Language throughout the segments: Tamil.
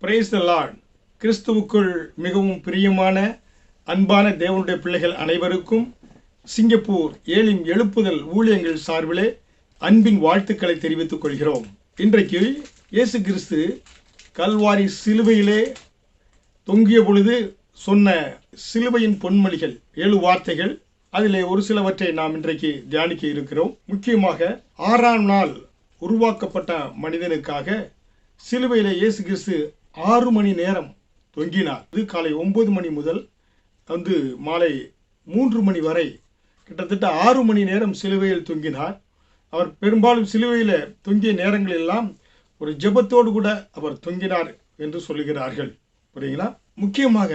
Praise the Lord. கிறிஸ்துவுக்குள் மிகவும் பிரியமான அன்பான தேவனுடைய பிள்ளைகள் அனைவருக்கும் சிங்கப்பூர் ஏலிம் எழுப்புதல் ஊழியங்கள் சார்பிலே அன்பின் வாழ்த்துக்களை தெரிவித்துக் கொள்கிறோம். இன்றைக்கு இயேசு கிறிஸ்து கல்வாரி சிலுவையிலே தொங்கிய பொழுது சொன்ன சிலுவையின் பொன்மொழிகள் 7 வார்த்தைகள். அதிலே ஒரு சிலவற்றை நாம் இன்றைக்கு தியானிக்க இருக்கிறோம். முக்கியமாக 6ஆம் நாள் உருவாக்கப்பட்ட மனிதனுக்காக சிலுவையிலே இயேசு கிறிஸ்து 6 மணி நேரம் தொங்கினார். இது காலை 9 மணி முதல் மாலை 3 மணி வரை கிட்டத்தட்ட 6 மணி நேரம் சிலுவையில் தொங்கினார். அவர் பெரும்பாலும் சிலுவையில் தொங்கிய நேரங்கள் எல்லாம் ஒரு ஜெபத்தோடு கூட அவர் தொங்கினார் என்று சொல்லுகிறார்கள். புரியுங்களா? முக்கியமாக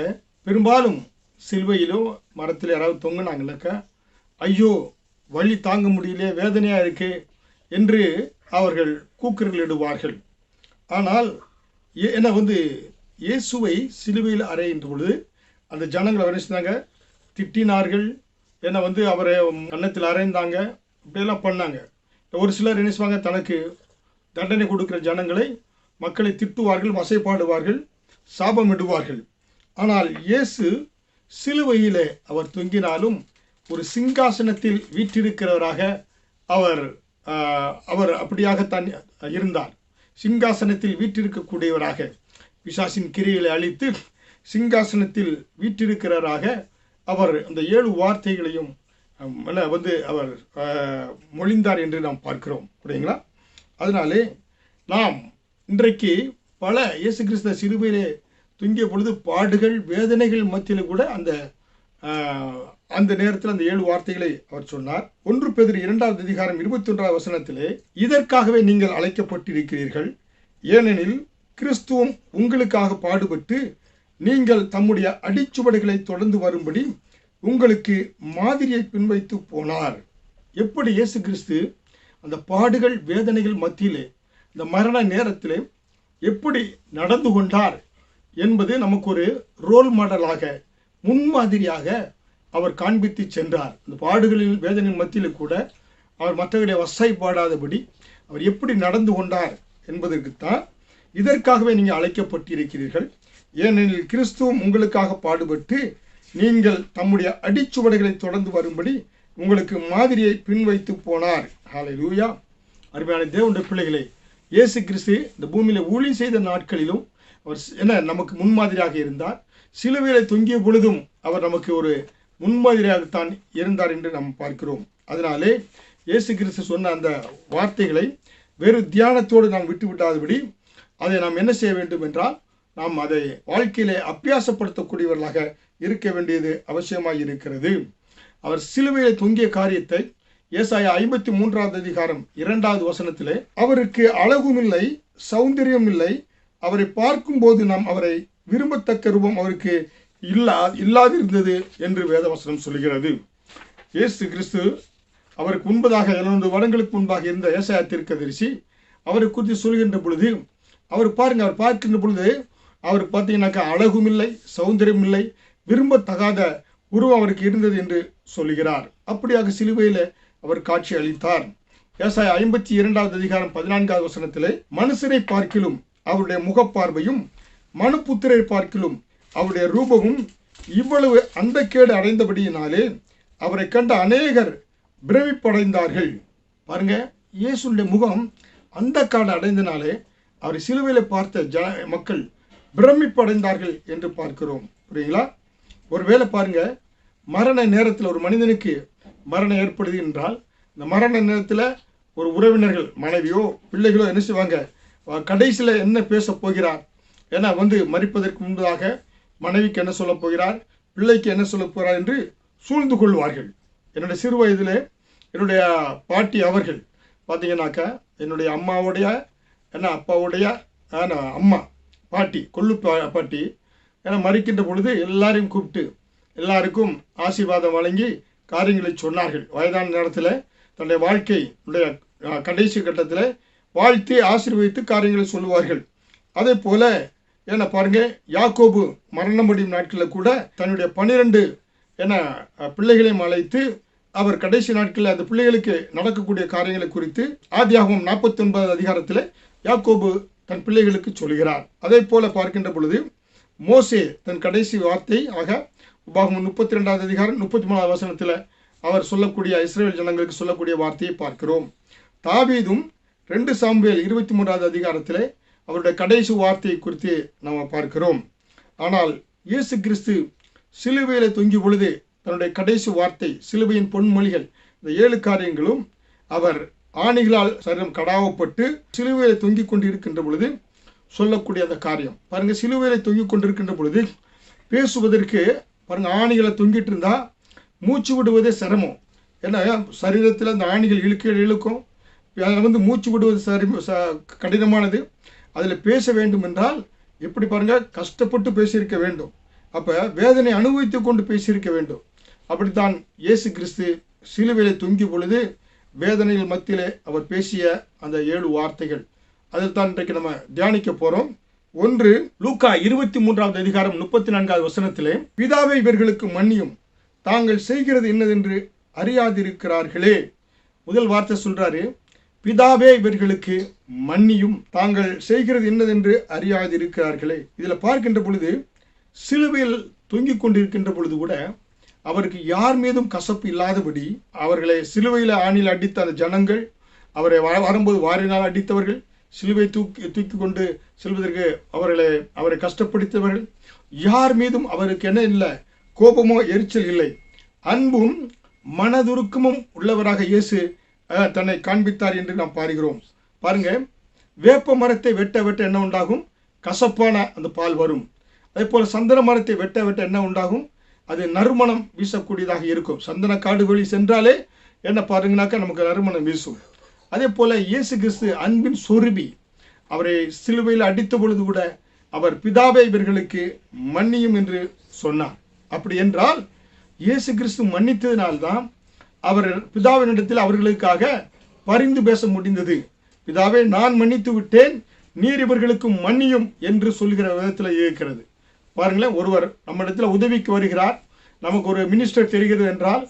பெரும்பாலும் சிலுவையிலோ மரத்தில் யாராவது தொங்கினாங்கனாக்கா, ஐயோ வலி தாங்க முடியல, வேதனையாக இருக்கு என்று அவர்கள் கூக்குரலிடுவார்கள். ஆனால் இயேசுவை சிலுவையில் அறைகின்ற பொழுது அந்த ஜனங்கள் அவர் நினைச்சாங்க, திட்டினார்கள், அவரை கன்னத்தில் அறைந்தாங்க, இப்படியெல்லாம் பண்ணாங்க. ஒரு சிலர் நினைச்சுவாங்க, தனக்கு தண்டனை கொடுக்கிற ஜனங்களை மக்களை திட்டுவார்கள், வசைப்பாடுவார்கள், சாபமிடுவார்கள். ஆனால் இயேசு சிலுவையிலே அவர் தொங்கினாலும் ஒரு சிங்காசனத்தில் வீற்றிருக்கிறவராக அவர் அப்படியாகத்தான் இருந்தார். சிங்காசனத்தில் வீற்றிருக்கக்கூடியவராக, பிசாசின் கிரியைகளை அழித்து சிங்காசனத்தில் வீற்றிருக்கிறவராக அவர் அந்த 7 வார்த்தைகளையும் அவர் மொழிந்தார் என்று நாம் பார்க்கிறோம். புரியுங்களா? அதனாலே நாம் இன்றைக்கு பல இயேசு கிறிஸ்து சிலுவையிலே தொங்கிய பொழுது பாடுகள் வேதனைகள் மத்தியில் கூட அந்த நேரத்தில் அந்த 7 வார்த்தைகளை அவர் சொன்னார். 1 பேதுரு 2ஆம் அதிகாரம் 21ஆம் வசனத்திலே, இதற்காகவே நீங்கள் அழைக்கப்பட்டிருக்கிறீர்கள், ஏனெனில் கிறிஸ்துவும் உங்களுக்காக பாடுபட்டு நீங்கள் தம்முடைய அடிச்சுவடுகளை தொடர்ந்து வரும்படி உங்களுக்கு மாதிரியை பின்வைத்து போனார். எப்படி இயேசு கிறிஸ்து அந்த பாடுகள் வேதனைகள் மத்தியிலே இந்த மரண நேரத்திலே எப்படி நடந்து கொண்டார் என்பது நமக்கு ஒரு ரோல் மாடலாக, முன்மாதிரியாக அவர் காண்பித்து சென்றார். இந்த பாடுகளில் வேதனையின் மத்தியில் கூட அவர் மற்றவர்களை வசைப்பாடாதபடி அவர் எப்படி நடந்து கொண்டார் என்பதற்குத்தான் இதற்காகவே நீங்கள் அழைக்கப்பட்டிருக்கிறீர்கள், ஏனெனில் கிறிஸ்துவும் உங்களுக்காக பாடுபட்டு நீங்கள் தம்முடைய அடிச்சுவடுகளை தொடர்ந்து வரும்படி உங்களுக்கு மாதிரியை பின்வைத்து போனார். ஹல்லேலூயா! அருமையான தேவனுடைய பிள்ளைகளே, இயேசு கிறிஸ்து இந்த பூமியில் ஊழியம் செய்த நாட்களிலும் அவர் நமக்கு முன்மாதிரியாக இருந்தார். சிலுவையிலே தொங்கிய பொழுதும் அவர் நமக்கு ஒரு முன்மாதிரியாகத்தான் இருந்தார் என்று நாம் பார்க்கிறோம். அதனாலே இயேசு கிறிஸ்து சொன்ன அந்த வார்த்தைகளை வெறும் தியானத்தோடு நாம் விட்டுவிடாதபடி அதை நாம் என்ன செய்ய வேண்டும் என்றால், நாம் அதை வாழ்க்கையிலே அபியாசப்படுத்தக்கூடியவர்களாக இருக்க வேண்டியது அவசியமாக இருக்கிறது. அவர் சிலுவையிலே தொங்கிய காரியத்தை ஏசாயா 53ஆம் அதிகாரம் 2ஆவது வசனத்திலே, அவருக்கு அழகும் இல்லை, சௌந்தரியம் இல்லை, அவரை பார்க்கும்போது நாம் அவரை விரும்பத்தக்க ரூபம் அவருக்கு இல்லாதிருந்தது என்று வேதவசனம் சொல்கிறது. இயேசு கிறிஸ்து அவருக்கு முன்பதாக 700 வருடங்களுக்கு முன்பாக இருந்த ஏசாயா தீர்க்கதரிசி அவரை குறித்து சொல்கின்ற பொழுது அவர் பார்க்கின்ற பொழுது அவர் பார்த்தீங்கன்னாக்கா அழகும் இல்லை, சௌந்தரியம் இல்லை, விரும்பத்தகாத உருவம் அவருக்கு இருந்தது என்று சொல்லுகிறார். அப்படியாக சிலுவையில் அவர் காட்சி அளித்தார். ஏசாயா 52ஆவது அதிகாரம் 14ஆவது வசனத்திலே, மனுஷரை பார்க்கிலும் அவருடைய முகப்பார்வையும் மனுபுத்திரை பார்க்கிலும் அவருடைய ரூபமும் இவ்வளவு அந்த கேடு அடைந்தபடியினாலே அவரை கண்ட அநேகர் பிரமிப்படைந்தார்கள். பாருங்க, இயேசுடைய முகம் அந்த காடு அடைந்தனாலே அவரை சிலுவையில் பார்த்த மக்கள் பிரமிப்படைந்தார்கள் என்று பார்க்கிறோம். புரியுங்களா? ஒருவேளை பாருங்க, மரண நேரத்தில் ஒரு மனிதனுக்கு மரணம் ஏற்படுது என்றால், இந்த மரண நேரத்தில் ஒரு உறவினர்கள் மனைவியோ பிள்ளைகளோ என்ன செய்வாங்க, கடைசியில் என்ன பேச போகிறார், ஏன்னா மரிப்பதற்கு முன்பதாக மனைவிக்கு என்ன சொல்ல போகிறார், பிள்ளைக்கு என்ன சொல்ல போகிறார் என்று சூழ்ந்து கொள்வார்கள். என்னுடைய சிறு வயதில் என்னுடைய பாட்டி அவர்கள் பார்த்தீங்கன்னாக்கா, என்னுடைய அம்மாவுடைய அப்பாவுடைய அம்மா பாட்டி, கொள்ளு பாட்டி, மறிக்கின்ற பொழுது எல்லாரையும் கூப்பிட்டு எல்லாருக்கும் ஆசீர்வாதம் வழங்கி காரியங்களை சொன்னார்கள். வயதான நேரத்தில் தன்னுடைய வாழ்க்கையுடைய கடைசி கட்டத்தில் வாழ்த்தி ஆசீர்வதித்து காரியங்களை சொல்லுவார்கள். அதே போல பாருங்க, யாக்கோபு மரணமடையும் நாட்களில் கூட தன்னுடைய 12 பிள்ளைகளையும் அழைத்து அவர் கடைசி நாட்களில் அந்த பிள்ளைகளுக்கு நடக்கக்கூடிய காரியங்களை குறித்து ஆதியாகமம் 49 அதிகாரத்தில் யாக்கோபு தன் பிள்ளைகளுக்கு சொல்கிறார். அதே போல பார்க்கின்ற பொழுது மோசே தன் கடைசி வார்த்தை ஆக உபாகமம் 32வது அதிகாரம் 33வது வசனத்தில் அவர் சொல்லக்கூடிய இஸ்ரவேல் ஜனங்களுக்கு சொல்லக்கூடிய வார்த்தையை பார்க்கிறோம். தாவீதும் 2 சாமுவேல் 23வது அதிகாரத்தில் அவருடைய கடைசி வார்த்தையை குறித்து நாம் பார்க்கிறோம். ஆனால் இயேசு கிறிஸ்து சிலுவையில் தொங்கிய பொழுது தன்னுடைய கடைசி வார்த்தை, சிலுவையின் பொன்மொழிகள், இந்த 7 காரியங்களும் அவர் ஆணிகளால் சரீரம் கடாவப்பட்டு சிலுவையில் தொங்கிக் கொண்டிருக்கின்ற பொழுது சொல்லக்கூடிய அந்த காரியம் பாருங்க. சிலுவையில் தொங்கிக் கொண்டிருக்கின்ற பொழுது பேசுவதற்கு பாருங்க, ஆணிகளை தொங்கிட்டு இருந்தா மூச்சு விடுவதே சிரமம். ஏன்னா சரீரத்தில் அந்த ஆணிகள் இழுக்கும், அதில் மூச்சு விடுவது கடினமானது. அதில் பேச வேண்டும் என்றால் எப்படி பாருங்க, கஷ்டப்பட்டு பேசியிருக்க வேண்டும். அப்போ வேதனை அனுபவித்து கொண்டு பேசியிருக்க வேண்டும். அப்படித்தான் இயேசு கிறிஸ்து சிலுவையில் தொங்கிய பொழுது வேதனையில் மத்தியிலே அவர் பேசிய அந்த 7 வார்த்தைகள், அதில் தான் இன்றைக்கு நம்ம தியானிக்க போறோம். ஒன்று, லூக்கா 23வது அதிகாரம் 34வது வசனத்திலே, பிதாவை இவர்களுக்கு மன்னியும், தாங்கள் செய்கிறது என்னதென்று அறியாதிருக்கிறார்களே. முதல் வார்த்தை சொல்றாரு, பிதாவே இவர்களுக்கு மன்னியும், தாங்கள் செய்கிறது என்னதென்று அறியாதிருக்கிறார்களே. இதில் பார்க்கின்ற பொழுது சிலுவையில் தொங்கிக் கொண்டிருக்கின்ற பொழுது கூட அவருக்கு யார் மீதும் கசப்பு இல்லாதபடி அவர்களை சிலுவையில் ஆணியில் அடித்த அந்த ஜனங்கள், அவரை வரும்போது வாரினால் அடித்தவர்கள், சிலுவை தூக்கி கொண்டு செல்வதற்கு அவரை கஷ்டப்படுத்தியவர்கள், யார் மீதும் அவருக்கு என்ன இல்லை, கோபமோ எரிச்சல் இல்லை. அன்பும் மனதுருக்கமும் உள்ளவராக இயேசு தன்னை காண்பித்தார் என்று நாம் பார்க்கிறோம். பாருங்க, வேப்ப மரத்தை வெட்ட வெட்ட என்ன உண்டாகும், கசப்பான அந்த பால் வரும். அதே போல சந்தன மரத்தை வெட்ட வெட்ட என்ன உண்டாகும், அது நறுமணம் வீசக்கூடியதாக இருக்கும். சந்தன காடுகளி சென்றாலே என்ன பாருங்கனாக்கா நமக்கு நறுமணம் வீசும். அதே போல இயேசு கிறிஸ்து அன்பின் சொருபி, அவரை சிலுவையில் அடித்த பொழுது கூட அவர் பிதாவே இவர்களுக்கு மன்னியும் என்று சொன்னார். அப்படி என்றால் இயேசு கிறிஸ்து மன்னித்ததினால்தான் அவர் பிதாவினிடத்தில் அவர்களுக்காக பரிந்து பேச முடிந்தது. பிதாவே, நான் மன்னித்து விட்டேன், நீர் இவர்களுக்கு மன்னியும் என்று சொல்கிற விதத்தில் இருக்கிறது. பாருங்களேன், ஒருவர் நம்ம இடத்துல உதவிக்கு வருகிறார், நமக்கு ஒரு மினிஸ்டர் தெரிகிறது என்றால்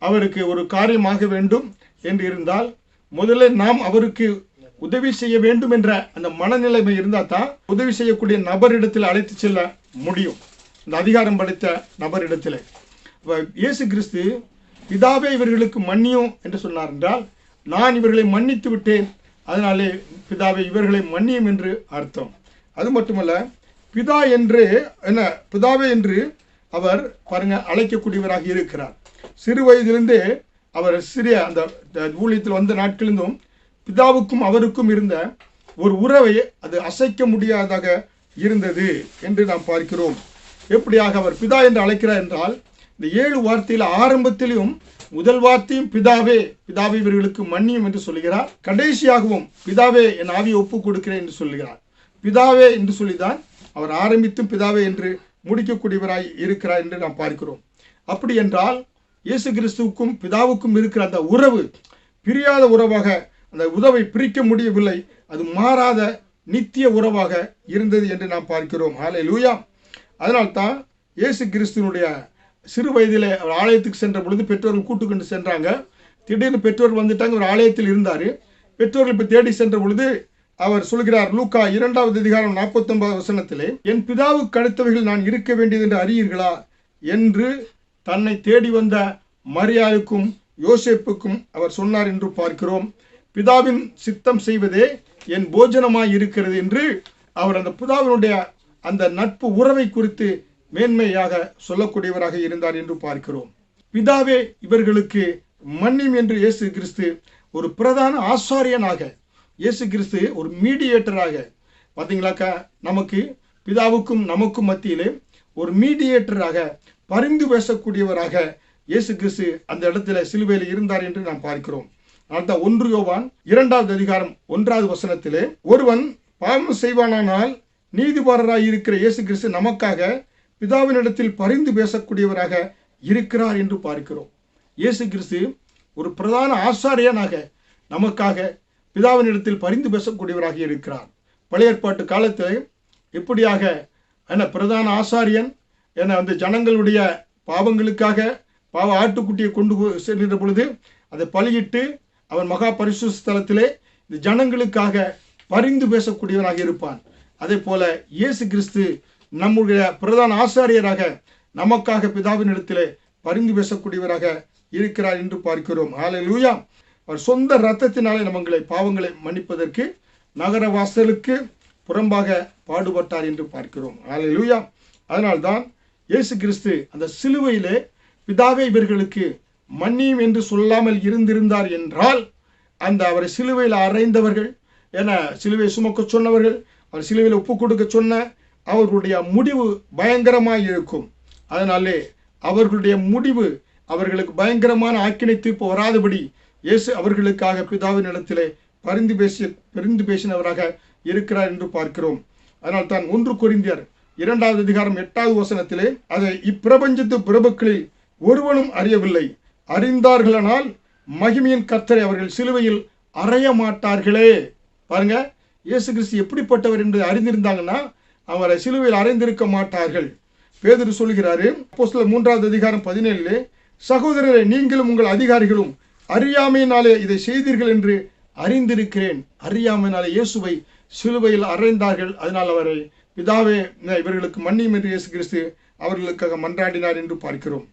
அவருக்கு ஒரு காரியமாக வேண்டும் என்று இருந்தால் முதல்ல நாம் அவருக்கு உதவி செய்ய வேண்டும் என்ற அந்த மனநிலைமை இருந்தால் தான் உதவி செய்யக்கூடிய நபரிடத்தில் அழைத்து செல்ல முடியும், இந்த அதிகாரம் படைத்த நபரிடத்தில். இயேசு கிறிஸ்து பிதாவே இவர்களுக்கு மன்னியும் என்று சொன்னார் என்றால், நான் இவர்களை மன்னித்து விட்டேன், அதனாலே பிதாவே இவர்களை மன்னியும் என்று அர்த்தம். அது மட்டுமல்ல, பிதா என்று என்ன, பிதாவே என்று அவர் பாருங்க அழைக்கக்கூடியவராக இருக்கிறார். சிறு வயதிலிருந்தே அவர் சிறிய அந்த ஊழியத்தில் வந்த நாட்களிலும் பிதாவுக்கும் அவருக்கும் இருந்த ஒரு உறவை அது அசைக்க முடியாதாக இருந்தது என்று நாம் பார்க்கிறோம். எப்படியாக அவர் பிதா என்று அழைக்கிறார் என்றால், இந்த 7 வார்த்தையில் ஆரம்பத்திலும் முதல் வார்த்தையும் பிதாவே, பிதாவே இவர்களுக்கு மன்னியும் என்று சொல்கிறார். கடைசியாகவும் பிதாவே என் ஆவியை ஒப்பு கொடுக்கிறேன் என்று சொல்கிறார். பிதாவே என்று சொல்லிதான் அவர் ஆரம்பித்தும் பிதாவே என்று முடிக்கக்கூடியவராய் இருக்கிறார் என்று நாம் பார்க்கிறோம். அப்படி என்றால் இயேசு கிறிஸ்துவுக்கும் பிதாவுக்கும் இருக்கிற அந்த உறவு பிரியாத உறவாக, அந்த உறவை பிரிக்க முடியவில்லை, அது மாறாத நித்திய உறவாக இருந்தது என்று நாம் பார்க்கிறோம். ஹல்லேலூயா. அதனால்தான் இயேசு கிறிஸ்துவனுடைய சிறு வயதிலே அவர் ஆலயத்துக்கு சென்ற பொழுது பெற்றோர்கள் கூட்டுக்கொண்டு சென்றாங்க. திடீர்னு பெற்றோர்கள் வந்துட்டாங்க, ஒரு ஆலயத்தில் இருந்தார். பெற்றோர்கள் இப்போ தேடி சென்ற பொழுது அவர் சொல்கிறார், லூக்கா 2வது அதிகாரம் 49வது வசனத்திலே, என் பிதாவுக்கு அடுத்தவைகள் நான் இருக்க வேண்டியது என்று அறியீர்களா என்று தன்னை தேடி வந்த மரியாளுக்கும் யோசேப்புக்கும் அவர் சொன்னார் என்று பார்க்கிறோம். பிதாவின் சித்தம் செய்வதே என் போஜனமாய் இருக்கிறது என்று அவர் அந்த பிதாவினுடைய அந்த நட்பு உறவை குறித்து மேன்மையாக சொல்லக்கூடியவராக இருந்தார் என்று பார்க்கிறோம். பிதாவே இவர்களுக்கு மன்னியும் என்று இயேசு கிறிஸ்து ஒரு பிரதான ஆசாரியனாக, இயேசு கிறிஸ்து ஒரு மீடியேட்டராக, பார்த்தீங்களாக்கா, நமக்கு பிதாவுக்கும் நமக்கும் மத்தியிலே ஒரு மீடியேட்டராக பரிந்து பேசக்கூடியவராக இயேசு கிறிஸ்து அந்த இடத்துல சிலுவையில் இருந்தார் என்று நாம் பார்க்கிறோம். அடுத்த 1 யோவான் 2வது அதிகாரம் 1வது வசனத்திலே, ஒருவன் பாவம் செய்வானானால் நீதிபரராய் இருக்கிற இயேசு கிறிஸ்து நமக்காக பிதாவினிடத்தில் பரிந்து பேசக்கூடியவராக இருக்கிறார் என்று பார்க்கிறோம். இயேசு கிறிஸ்து ஒரு பிரதான ஆசாரியனாக நமக்காக பிதாவினிடத்தில் பரிந்து பேசக்கூடியவராக இருக்கிறார். பழைய ஏற்பாட்டு காலத்தில் எப்படியாக என்ன பிரதான ஆசாரியன் என அந்த ஜனங்களுடைய பாவங்களுக்காக பாவ ஆட்டுக்குட்டியை கொண்டு செல்கின்ற பொழுது அதை பலியிட்டு அவன் மகா பரிசுத்த ஸ்தலத்திலே இந்த ஜனங்களுக்காக பரிந்து பேசக்கூடியவராக இருப்பான். அதே போல இயேசு கிறிஸ்து நம்முடைய பிரதான ஆசாரியராக நமக்காக பிதாவின் இடத்திலே பரிந்து பேசக்கூடியவராக இருக்கிறார் என்று பார்க்கிறோம். ஹல்லேலூயா. அவர் சொந்த இரத்தத்தினாலே நம்மங்களை பாவங்களை மன்னிப்பதற்கு நகர வாசலுக்கு புறம்பாக பாடுபட்டார் என்று பார்க்கிறோம். ஹல்லேலூயா. அதனால்தான் இயேசு கிறிஸ்து அந்த சிலுவையிலே பிதாவே இவர்களுக்கு மன்னியும் என்று சொல்லாமல் இருந்திருந்தார் என்றால், அந்த அவரை சிலுவையில் அறைந்தவர்கள், என சிலுவை சுமக்க சொன்னவர்கள், அவர் சிலுவையில் ஒப்பு கொடுக்க சொன்ன அவர்களுடைய முடிவு பயங்கரமாய் இருக்கும். அதனாலே அவர்களுடைய முடிவு அவர்களுக்கு பயங்கரமான ஆக்கினை தீர்ப்பு வராதபடி இயேசு அவர்களுக்காக பிதாவின் இடத்திலே பரிந்து பேசினவராக இருக்கிறார் என்று பார்க்கிறோம். அதனால் தான் 1 கொரிந்தியர் 2வது அதிகாரம் 8வது வசனத்திலே, அதை இப்பிரபஞ்சத்து பிரபுக்களில் ஒருவனும் அறியவில்லை, அறிந்தார்களானால் மகிமையின் கர்த்தரை அவர்கள் சிலுவையில் அறைய மாட்டார்களே. பாருங்க, இயேசு கிறிஸ்து எப்படிப்பட்டவர் என்று அறிந்திருந்தாங்கன்னா அவரை சிலுவையில் அறைந்திருக்க மாட்டார்கள். பேதுரு சொல்கிறாரு, அப்போஸ்தலர் 3வது அதிகாரம் 17, சகோதரரே, நீங்களும் உங்கள் அதிகாரிகளும் அறியாமையினாலே இதை செய்தீர்கள் என்று அறிந்திருக்கிறேன். அறியாமையினாலே இயேசுவை சிலுவையில் அறைந்தார்கள். அதனால் அவரை பிதாவே இவர்களுக்கு மன்னியும் என்று இயேசு கிறிஸ்து அவர்களுக்காக மன்றாடினார் என்று பார்க்கிறோம்.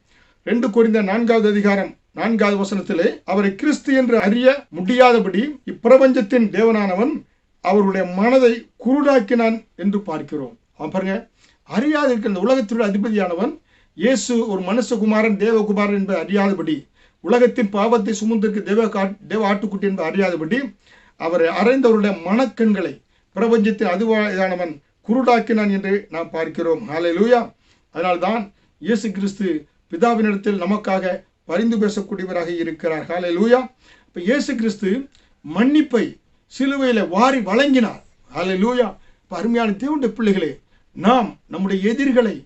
2 கொரிந்தியர் 4வது அதிகாரம் 4வது வசனத்திலே, அவரை கிறிஸ்து என்று அறிய முடியாதபடி இப்பிரபஞ்சத்தின் தேவனானவன் அவருடைய மனதை குருடாக்கினான் என்று பார்க்கிறோம். பாருங்க, அறியாது இருக்க இந்த உலகத்தினுடைய அதிபதியானவன் இயேசு ஒரு மனுஷகுமாரன், தேவகுமாரன் என்பதை அறியாதபடி, உலகத்தின் பாவத்தை சுமந்திருக்கு தேவ ஆட்டுக்குட்டி என்பதை அறியாதபடி அவரை அறைந்தவருடைய மனக்கண்களை பிரபஞ்சத்தின் அதிபதியானவன் குருடாக்கினான் என்று நாம் பார்க்கிறோம். ஹல்லேலூயா. அதனால்தான் இயேசு கிறிஸ்து பிதாவினிடத்தில் நமக்காக பரிந்து பேசக்கூடியவராக இருக்கிறார். ஹல்லேலூயா. இப்போ இயேசு கிறிஸ்து மன்னிப்பை சிலுவையில் வாரி வழங்கினார். ஹல்லேலூயா. அருமையான தேவனுடைய பிள்ளைகளே, நாம் நம்முடைய எதிரிகளை,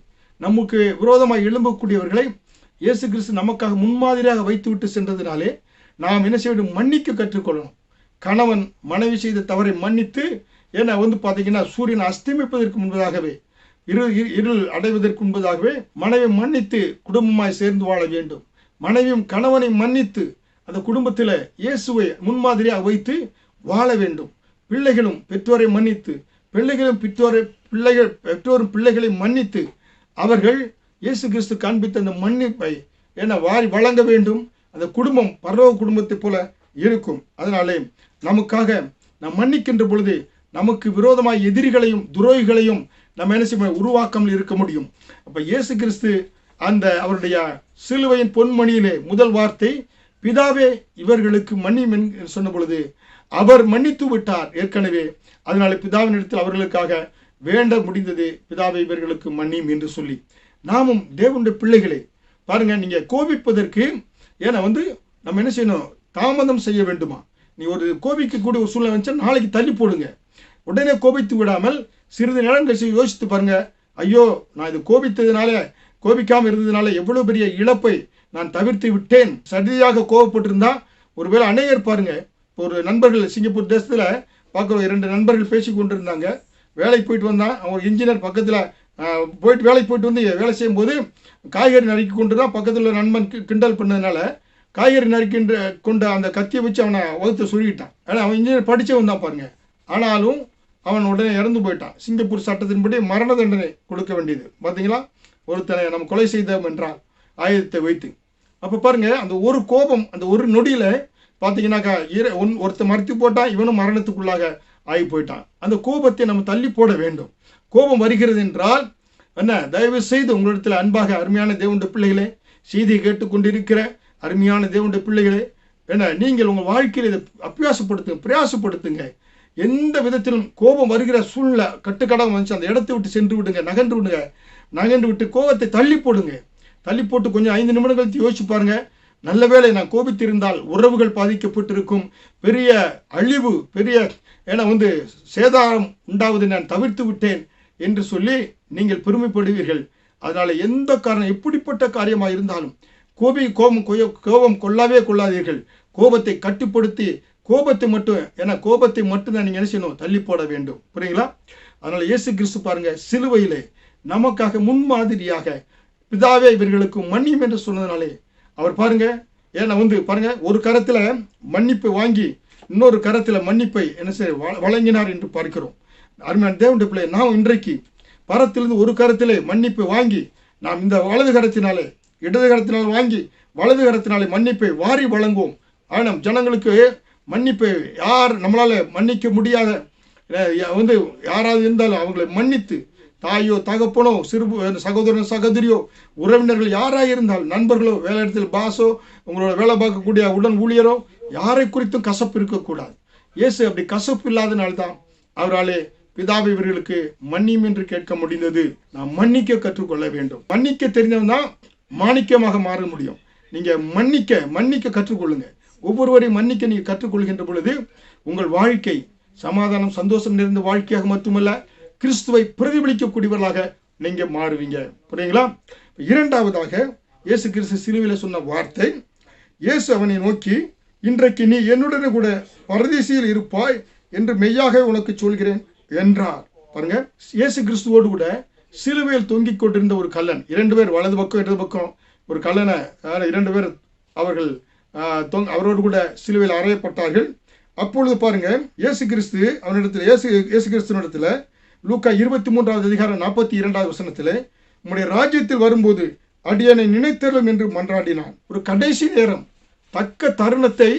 நமக்கு விரோதமாக எழும்பக்கூடியவர்களை இயேசு கிறிஸ்து நமக்காக முன்மாதிரியாக வைத்துவிட்டு சென்றதினாலே நாம் என்ன செய்ய வேண்டும்? மன்னிக்க கற்றுக்கொள்ளணும். கணவன் மனைவி செய்த தவறை மன்னித்து, ஏன்னா பார்த்தீங்கன்னா சூரியன் அஸ்தமிப்பதற்கு முன்பதாகவே, இருள் அடைவதற்கு முன்பதாகவே மனைவி மன்னித்து குடும்பமாய் சேர்ந்து வாழ வேண்டும். மனைவியும் கணவனை மன்னித்து அந்த குடும்பத்தில் இயேசுவை முன்மாதிரியாக வைத்து வாழ வேண்டும். பிள்ளைகளும் பெற்றோரை மன்னித்து, பெற்றோரும் பிள்ளைகளை மன்னித்து அவர்கள் இயேசு கிறிஸ்து காண்பித்த அந்த மன்னிப்பை வாரி வழங்க வேண்டும். அந்த குடும்பம் பரலோக குடும்பத்தை போல இருக்கும். அதனாலே நமக்காக நாம் மன்னிக்கின்ற பொழுது நமக்கு விரோதமாய் எதிரிகளையும் துரோகிகளையும் நம்ம என்ன செய்ய உருவாக்காமல் இருக்க முடியும். அப்ப இயேசு கிறிஸ்து அந்த அவருடைய சிலுவையின் பொன்மணியிலே முதல் வார்த்தை பிதாவே இவர்களுக்கு மன்னியும் என்று சொன்ன பொழுது அவர் மன்னித்து விட்டார் ஏற்கனவே. அதனால பிதாவின் இடத்தில் அவர்களுக்காக வேண்ட முடிந்தது, பிதாவை இவர்களுக்கு மன்னியும் என்று சொல்லி. நாமும் தேவனுடைய பிள்ளைகளே பாருங்க, நீங்க கோபிப்பதற்கு நம்ம என்ன செய்யணும்? தாமதம் செய்ய வேண்டுமா? நீ ஒரு கோபிக்க கூடிய ஒரு சூழ்நிலை வச்சா நாளைக்கு தள்ளி போடுங்க. உடனே கோபித்து விடாமல் சிறிது நேரம் கழிச்சு யோசித்து பாருங்க, ஐயோ நான் இது கோபிக்காமல் இருந்ததுனால எவ்வளவு பெரிய இழப்பை நான் தவிர்த்து விட்டேன். சரியாக கோபப்பட்டிருந்தா ஒருவேளை அநேகர் பாருங்க, ஒரு நண்பர்கள் சிங்கப்பூர் தேசத்துல பார்க்குற 2 நண்பர்கள் பேசி கொண்டிருந்தாங்க. வேலைக்கு போயிட்டு வந்தான், அவன் இன்ஜினியர் பக்கத்துல போயிட்டு வேலைக்கு போயிட்டு வந்து வேலை செய்யும் போது காய்கறி நறுக்கி கொண்டு தான் பக்கத்தில் உள்ள நண்பன் கிண்டல் பண்ணதுனால காய்கறி நறுக்கின்ற கொண்ட அந்த கத்தியை வச்சு அவனை வகுத்து சொல்லிட்டான். ஏன்னா அவன் இன்ஜினியர் படித்தவன் தான் பாருங்க. ஆனாலும் அவன் உடனே இறந்து போயிட்டான். சிங்கப்பூர் சட்டத்தின்படி மரண தண்டனை கொடுக்க வேண்டியது. பார்த்தீங்களா, ஒருத்தனை நம்ம கொலை செய்தோம் என்றால் ஆயுதத்தை வைத்து. அப்போ பாருங்க, அந்த ஒரு கோபம், அந்த ஒரு நொடியில் பார்த்தீங்கன்னாக்கா ஒருத்தர் மறுத்து போட்டான், இவனும் மரணத்துக்குள்ளாக ஆகி போயிட்டான். அந்த கோபத்தை நம்ம தள்ளி போட வேண்டும். கோபம் வருகிறது என்றால் என்ன, தயவு செய்து உங்களிடத்தில் அன்பாக அருமையான தேவனுடைய பிள்ளைகளே, செய்தியை கேட்டுக்கொண்டிருக்கிற அருமையான தேவனுடைய பிள்ளைகளே, நீங்கள் உங்கள் வாழ்க்கையில் இதை பிரயாசப்படுத்துங்க. எந்த விதத்திலும் கோபம் வருகிற சூழ்நிலை கட்டுக்கடாக வந்துச்சு, அந்த இடத்தை விட்டு சென்று விடுங்க, நகன்று விட்டு கோபத்தை தள்ளி போடுங்க. தள்ளி போட்டு கொஞ்சம் 5 நிமிடங்கள் கழித்து யோசிச்சு பாருங்க, நல்ல வேளை நான் கோபித்திருந்தால் உறவுகள் பாதிக்கப்பட்டிருக்கும், பெரிய அழிவு, பெரிய சேதாரம் உண்டாவதை நான் தவிர்த்து விட்டேன் என்று சொல்லி நீங்கள் பெருமைப்படுவீர்கள். அதனால எந்த காரணம், எப்படிப்பட்ட காரியமாக இருந்தாலும் கோபம் கொள்ளாதீர்கள். கோபத்தை கட்டுப்படுத்தி கோபத்தை மட்டும் தான் நீங்க என்ன செய்யணும்? தள்ளி போட வேண்டும். புரியுங்களா? அதனால இயேசு கிறிஸ்து பாருங்க, சிலுவையிலே நமக்காக முன்மாதிரியாக பிதாவே இவர்களுக்கு மன்னியும் என்று சொன்னதுனாலே அவர் பாருங்க, பாருங்க, ஒரு கரத்துல மன்னிப்பு வாங்கி இன்னொரு கரத்தில் மன்னிப்பை என்ன செய்ய வழங்கினார் என்று பார்க்கிறோம். அருமையான தேவனுடைய பிள்ளை, நாம் இன்றைக்கு பரத்திலிருந்து ஒரு கரத்திலே மன்னிப்பை வாங்கி நாம் இந்த வலது கரத்தினாலே இடது கரத்தினால் வாங்கி வலது கரத்தினாலே மன்னிப்பை வாரி வழங்குவோம். ஆனால் ஜனங்களுக்கு மன்னிப்பை யார் நம்மளால் மன்னிக்க முடியாத யாராவது இருந்தாலும் அவங்களை மன்னித்து, தாயோ தகப்பனோ சிறு சகோதரன் சகோதரியோ உறவினர்கள் யாராக இருந்தால், நண்பர்களோ, வேலை இடத்தில் பாஸோ, உங்களோட வேலை பார்க்கக்கூடிய உடன் ஊழியரோ, யாரை குறித்தும் கசப்பு இருக்கக்கூடாது. இயேசு அப்படி கசப்பு இல்லாதனால்தான் அவராலே பிதாவை இவர்களுக்கு மன்னியும் என்று கேட்க முடிந்தது. நாம் மன்னிக்க கற்றுக்கொள்ள வேண்டும். மன்னிக்க தெரிந்தவன் தான் மாணிக்கமாக மாற முடியும். நீங்க மன்னிக்க கற்றுக்கொள்ளுங்க. ஒவ்வொருவரையும் மன்னிக்க நீங்க கற்றுக்கொள்கின்ற பொழுது உங்கள் வாழ்க்கை சமாதானம் சந்தோஷம் நிறைந்த வாழ்க்கையாக மட்டுமல்ல, கிறிஸ்துவை பிரதிபலிக்கக்கூடியவர்களாக நீங்க மாறுவீங்க. புரியுங்களா? இரண்டாவதாக இயேசு கிறிஸ்து சிலுவையில சொன்ன வார்த்தை, இயேசு அவனை நோக்கி, இன்றைக்கு நீ என்னுடனே கூட பரதீசியில் இருப்பாய் என்று மெய்யாக உனக்கு சொல்கிறேன் என்றார். பாருங்க, இயேசு கிறிஸ்துவோடு கூட சிலுவையில் தொங்கிக் கொண்டிருந்த ஒரு கள்ளன், 2 பேர் வலது பக்கம் இடது பக்கம் ஒரு கள்ளனை 2 பேர் அவர்கள் அவரோடு கூட சிலுவையில் அறையப்பட்டார்கள். அப்பொழுது பாருங்க, இயேசு கிறிஸ்துவனிடத்தில் லூக்கா 23வது அதிகாரம் 42வது வசனத்தில், உம்முடைய ராஜ்யத்தில் வரும்போது அடியனை நினைத்தருளும் என்று மன்றாடினான். ஒரு கடைசி நேரம் தக்க தருணத்தை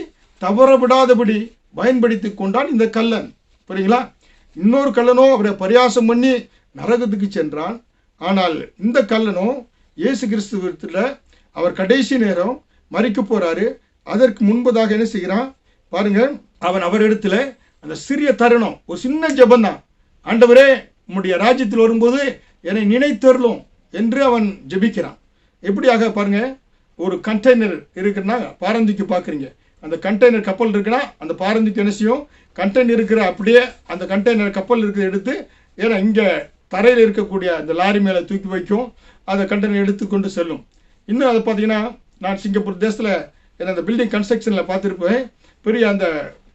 தவறவிடாதபடி பயன்படுத்தி கொண்டான் இந்த கள்ளன். புரியுங்களா? இன்னொரு கள்ளனோ அவரை பரியாசம் பண்ணி நரகத்துக்கு சென்றான். ஆனால் இந்த கள்ளனோ இயேசு கிறிஸ்துவத்தில் அவர் கடைசி நேரம் மரிக்க போறாரு. அதற்கு முன்பதாக என்ன செய்கிறான் பாருங்க, அவன் அவரிடத்துல அந்த சிறிய தருணம், ஒரு சின்ன ஜெபம் தான், ஆண்டவரே உம்முடைய ராஜ்யத்தில் வரும்போது என்னை நினைத்தருளும் என்று அவன் ஜெபிக்கிறான். எப்படியாக பாருங்க, ஒரு கண்டெய்னர் இருக்குன்னா பாரந்திக்கு பார்க்குறீங்க, அந்த கண்டெய்னர் கப்பல் இருக்குன்னா அந்த பாரந்திக்கு என்ன செய்யும், கண்டெய்னர் இருக்கிற அப்படியே அந்த கண்டெய்னர் கப்பல் இருக்கிற எடுத்து, ஏன்னா இங்கே தரையில் இருக்கக்கூடிய அந்த லாரி மேலே தூக்கி வைக்கும், அந்த கண்டெய்னர் எடுத்துக்கொண்டு செல்லும். இன்னும் அதை பார்த்தீங்கன்னா, நான் சிங்கப்பூர் தேசத்தில் அந்த பில்டிங் கன்ஸ்ட்ரக்ஷனில் பார்த்துருப்பேன். பெரிய அந்த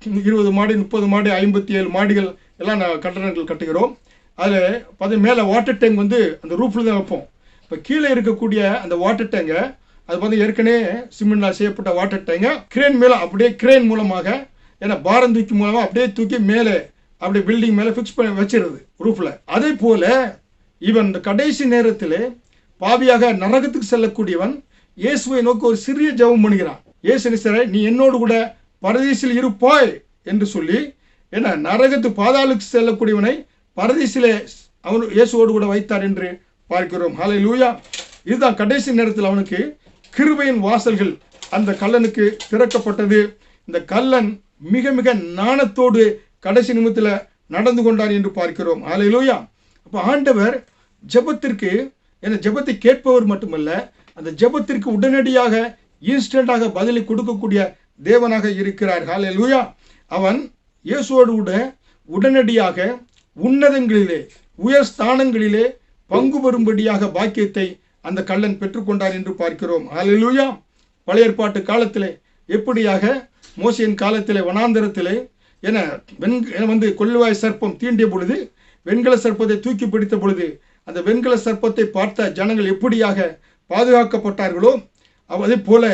20 மாடி 30 மாடி 57 மாடிகள் எல்லாம் நான் கட்டடங்கள் கட்டுகிறோம். அதில் பார்த்தீங்கன்னா மேலே வாட்டர் டேங்க் வந்து அந்த ரூஃபில் தான் வைப்போம். இப்போ கீழே இருக்கக்கூடிய அந்த வாட்டர் டேங்கை அது பார்த்து ஏற்கனவே சிமெண்ட்னால் செய்யப்பட்ட வாட்டர் டேங்கை கிரேன் மேலே அப்படியே கிரேன் மூலமாக, ஏன்னா பாரம் தூக்கி மூலமாக அப்படியே தூக்கி மேலே அப்படியே பில்டிங் மேலே ஃபிக்ஸ் பண்ணி வச்சிருது ரூஃபில். அதே போல் இவன் இந்த கடைசி நேரத்தில் பாவியாக நரகத்துக்கு செல்லக்கூடியவன் இயேசுவை நோக்கி ஒரு சிறிய ஜெபம் பண்ணுகிறான். இயேசு நீ என்னோடு கூட பரதீசில் இருப்பாய் என்று சொல்லி, ஏன்னா நரகத்து பாதாளுக்கு செல்லக்கூடியவனை பரதீசிலே அவன் இயேசுவோடு கூட வைத்தார் என்று பார்க்கிறோம். ஹல்லேலூயா! இதுதான் கடைசி நேரத்தில் அவனுக்கு கிருபையின் வாசல்கள் அந்த கள்ளனுக்கு திறக்கப்பட்டது. இந்த கள்ளன் மிக மிக நாணத்தோடு கடைசி நிமிடத்தில் நடந்து கொண்டார் என்று பார்க்கிறோம். ஹல்லேலூயா! அப்போ ஆண்டவர் ஜெபத்திற்கு, ஏன்னா ஜெபத்தை கேட்பவர் மட்டுமல்ல, அந்த ஜெபத்திற்கு உடனடியாக இன்ஸ்டன்டாக பதிலை கொடுக்கக்கூடிய தேவனாக இருக்கிறார். ஹல்லேலூயா! அவன் இயேசுவோடு கூட உடனடியாக உன்னதங்களிலே உயர் ஸ்தானங்களிலே பங்கு பெறும்படியாக பாக்கியத்தை அந்த கள்ளன் பெற்றுக்கொண்டார் என்று பார்க்கிறோம். ஹல்லேலூயா! பழைய ஏற்பாட்டு காலத்திலே எப்படியாக மோசேயின் காலத்திலே வனாந்தரத்திலே என கொள்ளுவாய் சர்ப்பம் தீண்டிய பொழுது, வெண்கல சர்ப்பத்தை தூக்கி பிடித்த பொழுது அந்த வெண்கல சர்ப்பத்தை பார்த்த ஜனங்கள் எப்படியாக பாதுகாக்கப்பட்டார்களோ, அதே போல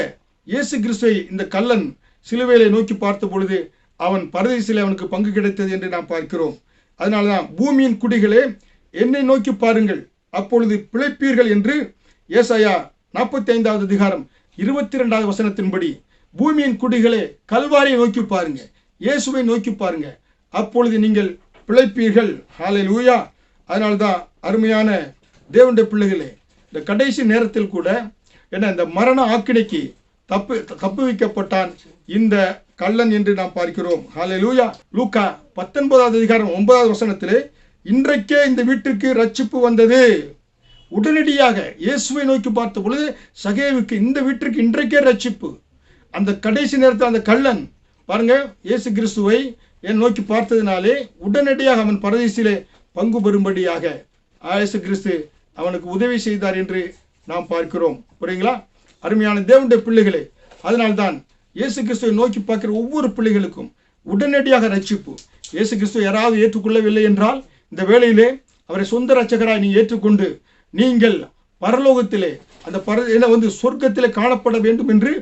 இயேசு கிறிஸ்துவை இந்த கள்ளன் சிலுவையிலே நோக்கி பார்த்த பொழுது அவன் பரதீசிலே அவனுக்கு பங்கு கிடைத்தது என்று நாம் பார்க்கிறோம். அதனால்தான் பூமியின் குடிகளே என்னை நோக்கி பாருங்கள், அப்பொழுது பிழைப்பீர்கள் என்று ஏசாயா 45வது அதிகாரம் 22வது வசனத்தின்படி, பூமியின் குடிகளே கல்வாரியை நோக்கி பாருங்க, இயேசுவை நோக்கி பாருங்க, அப்பொழுது நீங்கள் பிழைப்பீர்கள். ஹல்லேலூயா! அதனால்தான் அருமையான தேவனுடைய பிள்ளைகளே, இந்த கடைசி நேரத்தில் கூட என்ன இந்த மரண ஆக்கினைக்கு தப்பு வைக்கப்பட்டான் இந்த கள்ளன் என்று நாம் பார்க்கிறோம். ஹல்லேலூயா! லூக்கா 19வது அதிகாரம் 9வது வசனத்திலே, இன்றைக்கே இந்த வீட்டுக்கு ரட்சிப்பு வந்தது. உடனடியாக இயேசுவை நோக்கி பார்த்த பொழுது சகேவுக்கு இந்த வீட்டிற்கு இன்றைக்கே ரட்சிப்பு. அந்த கடைசி நேரத்தில் அந்த கள்ளன் பாருங்க, இயேசு கிறிஸ்துவை நோக்கி பார்த்ததினாலே உடனடியாக அவன் பரதீசிலே பங்கு பெறும்படியாக இயேசு கிறிஸ்து அவனுக்கு உதவி செய்தார் என்று நாம் பார்க்கிறோம். புரியுங்களா? அருமையான தேவனுடைய பிள்ளைகளே, அதனால்தான் இயேசு கிறிஸ்துவை நோக்கி பார்க்கிற ஒவ்வொரு பிள்ளைகளுக்கும் உடனடியாக ரட்சிப்பு. இயேசு கிறிஸ்துவை யாராவது ஏற்றுக்கொள்ளவில்லை என்றால் இந்த வேளையிலே அவரை சொந்த ரட்சகராய் நீ ஏற்றுக்கொண்டு நீங்கள் பரலோகத்திலே அந்த சொர்க்கத்திலே காணப்பட வேண்டும் என்று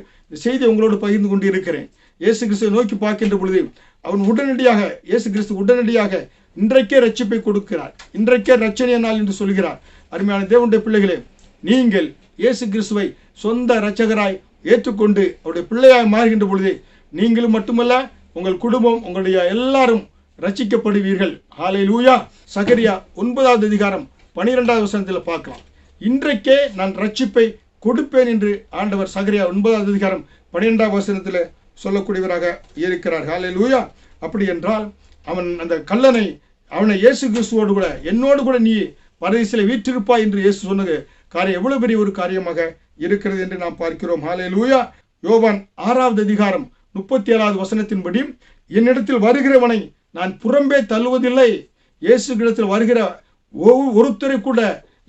செய்தி உங்களோடு பகிர்ந்து கொண்டு இருக்கிறேன். இயேசு கிறிஸ்துவை நோக்கி பார்க்கின்ற பொழுது அவன் உடனடியாக இயேசு கிறிஸ்து உடனடியாக இன்றைக்கே ரட்சிப்பை கொடுக்கிறார், இன்றைக்கே ரட்சணிய நாள் என்று சொல்கிறார். அருமையான தேவனுடைய பிள்ளைகளே, நீங்கள் இயேசு கிறிஸ்துவை சொந்த இரட்சகராய் ஏற்றுக்கொண்டு அவருடைய பிள்ளையாய் மாறுகின்ற பொழுது நீங்களும் மட்டுமல்ல, உங்கள் குடும்பம், உங்களுடைய எல்லாரும் ரட்சிக்கப்படுவீர்கள். ஹல்லேலூயா. சகரியா 9வது அதிகாரம் 12வது வசனத்தில் பார்க்கலாம். இன்றைக்கே நான் ரட்சிப்பை கொடுப்பேன் என்று ஆண்டவர் சகரியா 9வது அதிகாரம் 12வது வசனத்தில் சொல்லக்கூடியவராக இருக்கிறார். ஹல்லேலூயா. அப்படி என்றால் அவன் அந்த கல்லனை அவனை இயேசு கிறிஸ்துவோடு கூட என்னோடு கூட நீ பரதீசிலே வீற்றிருப்பாய் என்று இயேசு சொன்னது காரியம் எவ்வளவு பெரிய ஒரு காரியமாக இருக்கிறது என்று நாம் பார்க்கிறோம். ஹல்லேலூயா. யோவான் 6வது அதிகாரம் 37வது வசனத்தின்படி என்னிடத்தில் வருகிறவனை நான் புறம்பே தள்ளுவதில்லை. இயேசு இடத்தில் வருகிற ஒருத்தரை கூட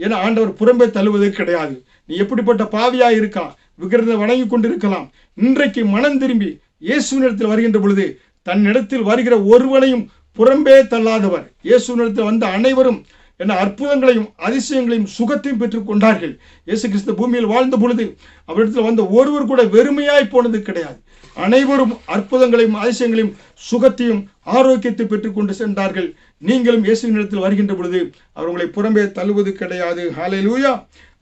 என ஆண்டவர் புறம்பே தள்ளுவது கிடையாது. நீ எப்படிப்பட்ட பாவியா இருக்கா, விக்கிரத்தை வணங்கி கொண்டிருக்கலாம், இன்றைக்கு மனம் திரும்பி இயேசுவினிடத்தில் வருகின்ற பொழுது தன்னிடத்தில் வருகிற ஒருவனையும் புறம்பே தள்ளாதவர். இயேசுவினிடத்தில் வந்த அனைவரும் என்ன அற்புதங்களையும் அதிசயங்களையும் சுகத்தையும் பெற்றுக் கொண்டார்கள். இயேசு கிறிஸ்து பூமியில் வாழ்ந்த பொழுது அவரிடத்தில் வந்த ஒருவர் கூட வெறுமையாய் போனது கிடையாது. அனைவரும் அற்புதங்களையும் அதிசயங்களையும் சுகத்தையும் ஆரோக்கியத்தை பெற்றுக் கொண்டு சென்றார்கள். நீங்களும் இயேசுவினிடத்தில் வருகின்ற பொழுது அவர் உங்களை புறம்பே தள்ளுவது கிடையாது. ஹல்லேலூயா.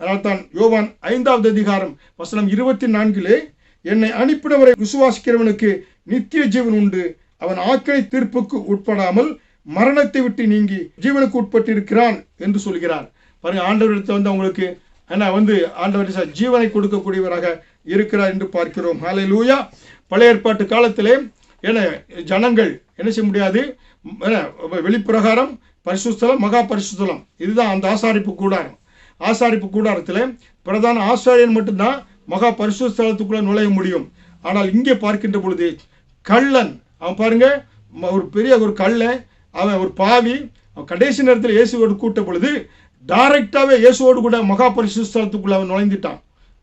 அதனால்தான் யோவான் 5வது அதிகாரம் வசனம் 24 என்னை அனுப்பினவரை விசுவாசிக்கிறவனுக்கு நித்திய ஜீவன் உண்டு, அவன் ஆக்கினை தீர்ப்புக்கு உட்படாமல் மரணத்தை விட்டு நீங்கி ஜீவனுக்கு உட்பட்டிருக்கிறான் என்று சொல்கிறார். பாருங்க, ஆண்டவரிடத்தில் வந்து அவங்களுக்கு ஆண்டவர் ஜீவனை கொடுக்கக்கூடியவராக இருக்கிறார் என்று பார்க்கிறோம். ஹல்லேலூயா. பழைய ஏற்பாட்டு காலத்திலே ஜனங்கள் என்ன செய்ய முடியாது, வெளிப்பிரகாரம் பரிசுத்தலம் மகா பரிசுத்தலம் இதுதான் அந்த ஆசாரிப்பு கூடாரம். ஆசாரிப்பு கூடாரத்தில் பிரதான ஆசாரியன் மட்டும்தான் மகா பரிசுத்தலத்துக்குள்ள நுழைய முடியும். ஆனால் இங்கே பார்க்கின்ற பொழுது கள்ளன், அவன் பாருங்க, ஒரு பெரிய ஒரு கள்ளன், அவன் ஒரு பாவி, அவன் கடைசி நேரத்தில் இயேசுவோடு கூட்ட பொழுது டைரக்டாவே இயேசுவோடு கூட மகா பரிசுத்தலத்துக்குள்ள அவன் நுழைந்துட்டான்.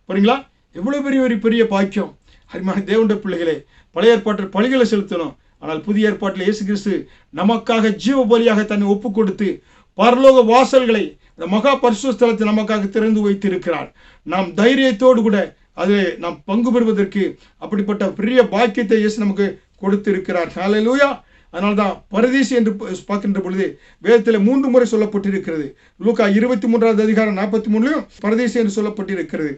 பாருங்களா, எவ்வளவு பெரிய ஒரு பெரிய பாக்கியம். அருமையான தேவனுடைய பிள்ளைகளே, பழைய ஏற்பாட்டில் பலிகளை செலுத்தணும், ஆனால் புதிய ஏற்பாட்டில் இயேசு கிறிஸ்து நமக்காக ஜீவ பலியாக தன்னை ஒப்பு கொடுத்து பரலோக வாசல்களை மகா பரிசுத்தலத்தை நமக்காக திறந்து வைத்திருக்கிறார். நாம் தைரியத்தோடு கூட அதில் நாம் பங்கு பெறுவதற்கு அப்படிப்பட்ட பெரிய பாக்கியத்தை இயேசு நமக்கு கொடுத்திருக்கிறார். ஹல்லேலூயா. அதனால்தான் பரதீசி என்று பார்க்கின்ற பொழுது வேதத்தில் 3 முறை சொல்லப்பட்டிருக்கிறது. லூக்கா 23வது அதிகாரம் 43 பரதீசி என்று சொல்லப்பட்டிருக்கிறது.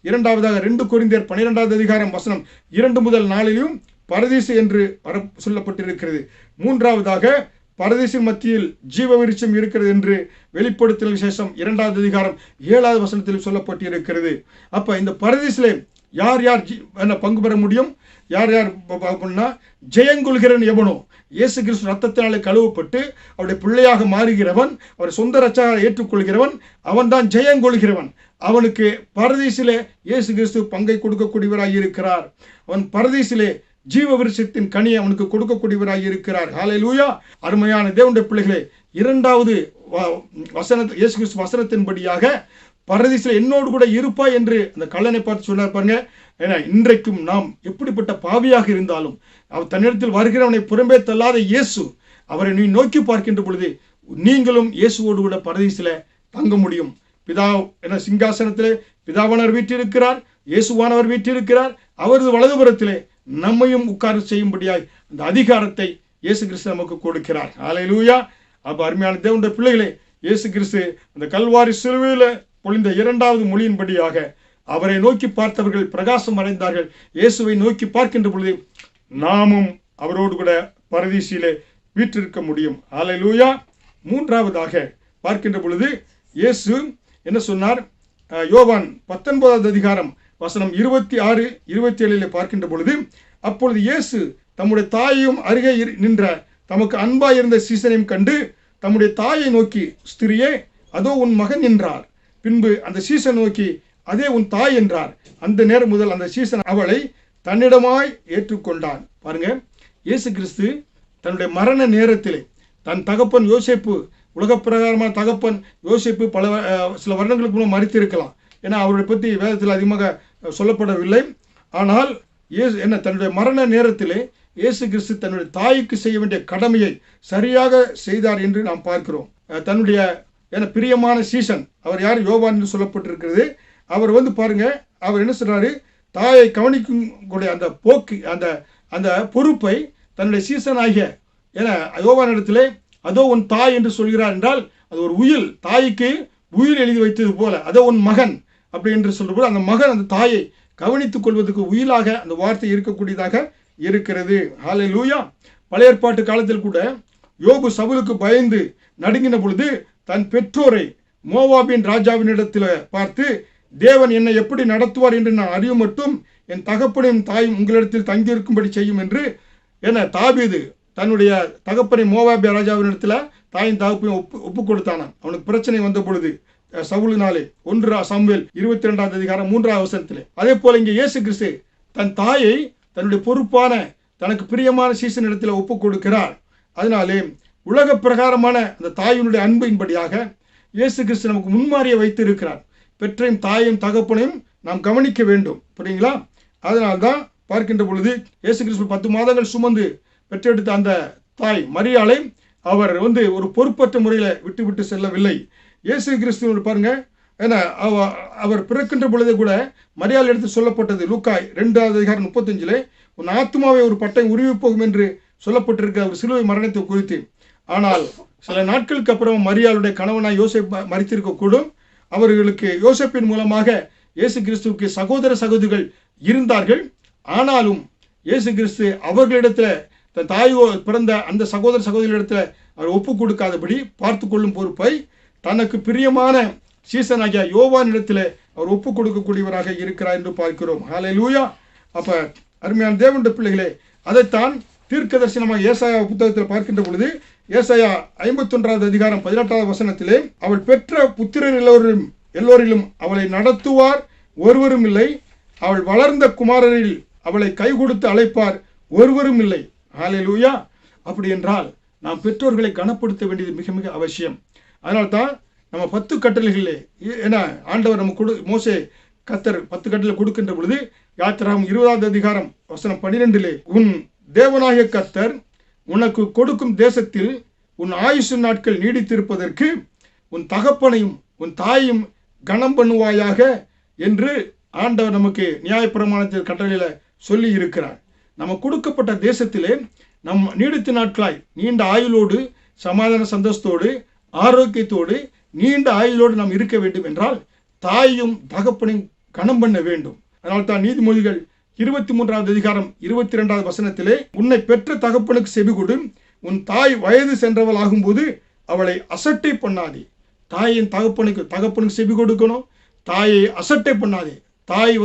இரண்டாவதாக 2 கொரிந்தியர் 12வது அதிகாரம் வசனம் 2 முதல் 4 பரதீசி என்று சொல்லப்பட்டிருக்கிறது. மூன்றாவதாக பரதீசின் மத்தியில் ஜீவ விருட்சம் இருக்கிறது என்று வெளிப்படுத்தல் விசேஷம் 2வது அதிகாரம் 7வது வசனத்தில் சொல்லப்பட்டிருக்கிறது. அப்ப இந்த பரதீசிலே யார் யார் பங்கு பெற முடியும், யார் யார் அப்படின்னா ஜெயங்கொள்கிறவன் எவனோ, இயேசு கிறிஸ்து ரத்தத்தினாலே கழுவப்பட்டு அவருடைய பிள்ளையாக மாறுகிறவன், அவர் சொந்த ரட்சகரை ஏற்றுக்கொள்கிறவன், அவன் தான் ஜெயங்கொள்கிறவன். அவனுக்கு பரதீசிலே இயேசு கிறிஸ்து பங்கை கொடுக்கக்கூடியவராய் இருக்கிறார். அவன் பரதீசிலே ஜீவ விருட்சத்தின் கனியை அவனுக்கு கொடுக்கக்கூடியவராய் இருக்கிறார். ஹல்லேலூயா. அருமையான தேவனுடைய பிள்ளைகளே, 2வது வசனத்தில் இயேசு கிறிஸ்து வசனத்தின்படியாக பரதீசில் என்னோடு கூட இருப்பாய் என்று அந்த கள்ளனை பார்த்து சொன்னார். பாருங்க, ஏன்னா இன்றைக்கும் நாம் எப்படிப்பட்ட பாவியாக இருந்தாலும் அவர் தன்னிடத்தில் வருகிறவனை புறம்பே தள்ளாத இயேசு, அவரை நீ நோக்கி பார்க்கின்ற பொழுது நீங்களும் இயேசுவோடு கூட பரதீசில தங்க முடியும். பிதா சிங்காசனத்திலே பிதாவானவர் வீற்றிருக்கிறார், இயேசுவானவர் வீற்றிருக்கிறார். அவரது வலதுபுறத்திலே நம்மையும் உட்கார செய்யும்படியாய் அந்த அதிகாரத்தை இயேசு கிறிஸ்து நமக்கு கொடுக்கிறார். ஹல்லேலூயா. அப்ப அருமையான தேவனுடைய பிள்ளைகளே, இயேசு கிறிஸ்து அந்த கல்வாரி சிலுவையில பொழிந்த 2வது மொழியின்படியாக அவரை நோக்கி பார்த்தவர்கள் பிரகாசம் அடைந்தார்கள். இயேசுவை நோக்கி பார்க்கின்ற பொழுது நாமும் அவரோடு கூட பரதீசிலே வீற்றிருக்க முடியும். ஹல்லேலூயா. மூன்றாவதாக பார்க்கின்ற பொழுது இயேசு என்ன சொன்னார்? யோவான் 19வது அதிகாரம் வசனம் 26, 27 பார்க்கின்ற பொழுது, அப்பொழுது இயேசு தம்முடைய தாயையும் அருகே நின்ற தமக்கு அன்பாய் இருந்த சீசனையும் கண்டு தம்முடைய தாயை நோக்கி, ஸ்திரியே, அதோ உன் மகன் என்றார். பின்பு அந்த சீசன் நோக்கி, அதே உன் தாய் என்றார். அந்த நேரம் முதல் அந்த சீசன் அவளை தன்னிடமாய் ஏற்றுக்கொண்டான். பாருங்க, இயேசு கிறிஸ்து தன்னுடைய மரண நேரத்திலே தன் தகப்பன் யோசேப்பு, உலக பிரகாரமான தகப்பன் யோசேப்பு சில வருடங்களுக்கு முன்னர் மரித்திருக்கலாம். ஏன்னா அவருடைய பற்றி வேதத்தில் அதிகமாக சொல்லப்படவில்லை. ஆனால் தன்னுடைய மரண நேரத்திலே இயேசு கிறிஸ்து தன்னுடைய தாய்க்கு செய்ய வேண்டிய கடமையை சரியாக செய்தார் என்று நாம் பார்க்கிறோம். தன்னுடைய பிரியமான சீசன், அவர் யார்? யோவான் என்று சொல்லப்பட்டிருக்கிறது. அவர் பாருங்க, அவர் என்ன சொல்றாரு? தாயை கவனிக்கும் கூடிய அந்த போக்கு, அந்த அந்த பொறுப்பை தன்னுடைய சீசனாகிய என யோவானிடத்திலே அதோ உன் தாய் என்று சொல்கிறார் என்றால் அது ஒரு உயில், தாய்க்கு உயில் எழுதி வைத்தது போல அதோ உன் மகன் அப்படி என்று சொல்றபோது அந்த மகன் அந்த தாயை கவனித்துக் கொள்வதற்கு உயிலாக அந்த வார்த்தை இருக்கக்கூடியதாக இருக்கிறது. ஹல்லேலூயா. பழைய ஏற்பாட்டு காலத்தில் கூட யோபு சவுலுக்கு பயந்து நடுங்கின பொழுது தன் பெற்றோரை மோவாபின் ராஜாவினிடத்தில் பார்த்து, தேவன் என்னை எப்படி நடத்துவார் என்று நான் அறியும் மட்டும் என் தகப்பனையும் தாயும் உங்களிடத்தில் தங்கியிருக்கும்படி செய்யும் என்று தாவீது தன்னுடைய தகப்பனை மோவாபிய ராஜாவினிடத்தில் தாயின் தகப்பையும் ஒப்பு கொடுத்தானாம். அவனுக்கு பிரச்சனை வந்த பொழுது சவுலினாலே 1 சாமுவேல் 22 அதிகாரம் 3 வசனத்திலே. அதே போல இங்கே இயேசு கிறிஸ்து தன் தாயை தன்னுடைய பொறுப்பான தனக்கு பிரியமான சீசன் இடத்துல ஒப்பு கொடுக்கிறார். அதனாலே உலக பிரகாரமான அந்த தாயினுடைய அன்பின்படியாக இயேசு கிறிஸ்து நமக்கு முன்மாறிய வைத்து இருக்கிறார். பெற்றையும் தாயும் தகப்பனையும் நாம் கவனிக்க வேண்டும். புரியுங்களா? அதனால்தான் பார்க்கின்ற பொழுது இயேசு கிறிஸ்து 10 மாதங்கள் சுமந்து பெற்றெடுத்த அந்த தாய் மரியாளை அவர் ஒரு பொறுப்பற்ற முறையில் விட்டு செல்லவில்லை. இயேசு கிறிஸ்து பாருங்க, ஏன்னா அவர் பிறக்கின்ற பொழுதே கூட மரியாள் எடுத்து சொல்லப்பட்டது லூக்கா 2 அதிகாரம் 35 உன் ஆத்மாவை ஒரு பட்டை உருவி போகும் என்று சொல்லப்பட்டிருக்க அவர் சிலுவை மரணத்தை குறித்து. ஆனால் சில நாட்களுக்கு அப்புறம் மரியாளுடைய கணவனாய் யோசேப் மரித்திருக்கக்கூடும். அவர்களுக்கு யோசேப்பின் மூலமாக இயேசு கிறிஸ்துவுக்கு சகோதர சகோதரிகள் இருந்தார்கள். ஆனாலும் இயேசு கிறிஸ்து அவர்களிடத்துல தன் தாயோ பிறந்த அந்த சகோதர சகோதரிகளிடத்தில் அவர் ஒப்பு கொடுக்காதபடி பார்த்து கொள்ளும் பொறுப்பை தனக்கு பிரியமான சீசனாகிய யோவானிடத்தில் அவர் ஒப்பு கொடுக்கக்கூடியவராக இருக்கிறார் என்று பார்க்கிறோம். ஹல்லேலூயா. அப்ப அருமையான தேவனுடைய பிள்ளைகளே, அதைத்தான் தீர்க்க தரிசனமாக ஏசாயா புத்தகத்தில் பார்க்கின்ற பொழுது ஏசாயா 51 அதிகாரம் 18 வசனத்திலே அவள் பெற்ற புத்திரர் எல்லோரிலும் அவளை நடத்துவார் ஒருவரும் இல்லை, அவள் வளர்ந்த குமாரரில் அவளை கை கொடுத்து அழைப்பார் ஒருவரும் இல்லை. ஹல்லேலூயா. அப்படி என்றால் நாம் பெற்றோர்களை கனப்படுத்த வேண்டியது மிக மிக அவசியம். அதனால்தான் நம்ம 10 கட்டளைகளே ஏன்னா ஆண்டவர் நம்ம மோசே கர்த்தர் 10 கட்டளை கொடுக்கின்ற பொழுது யாத்திராகமம் 20 அதிகாரம் வசனம் 12 உன் தேவனாகிய கர்த்தர் உனக்கு கொடுக்கும் தேசத்தில் உன் ஆயுசு நாட்கள் நீடித்திருப்பதற்கு உன் தகப்பனையும் உன் தாயையும் கனம் பண்ணுவாயாக என்று ஆண்டவர் நமக்கு நியாயப்பிரமாணத்தில் கட்டளையில சொல்லி இருக்கிறார். நம்ம கொடுக்கப்பட்ட தேசத்திலே நம் நீடித்த நாட்களாய் நீண்ட ஆயுளோடு சமாதான சந்தோஷத்தோடு ஆரோக்கியத்தோடு நீண்ட ஆயுளோடு நாம் இருக்க வேண்டும் என்றால் தாயும் தகப்பனையும் கனம் பண்ண வேண்டும். அதனால் தான் நீதிமொழிகள் 23 அதிகாரம் 22 வசனத்திலே உன்னை பெற்ற தகப்பனுக்கு செவிகொடு, உன் தாய் வயது சென்றவள் ஆகும்போது அவளை அசட்டை பண்ணாதே. தாயின் தகப்பனுக்கு செவி கொடுக்கணும். தாயை அசட்டை பண்ணாதே. தாய்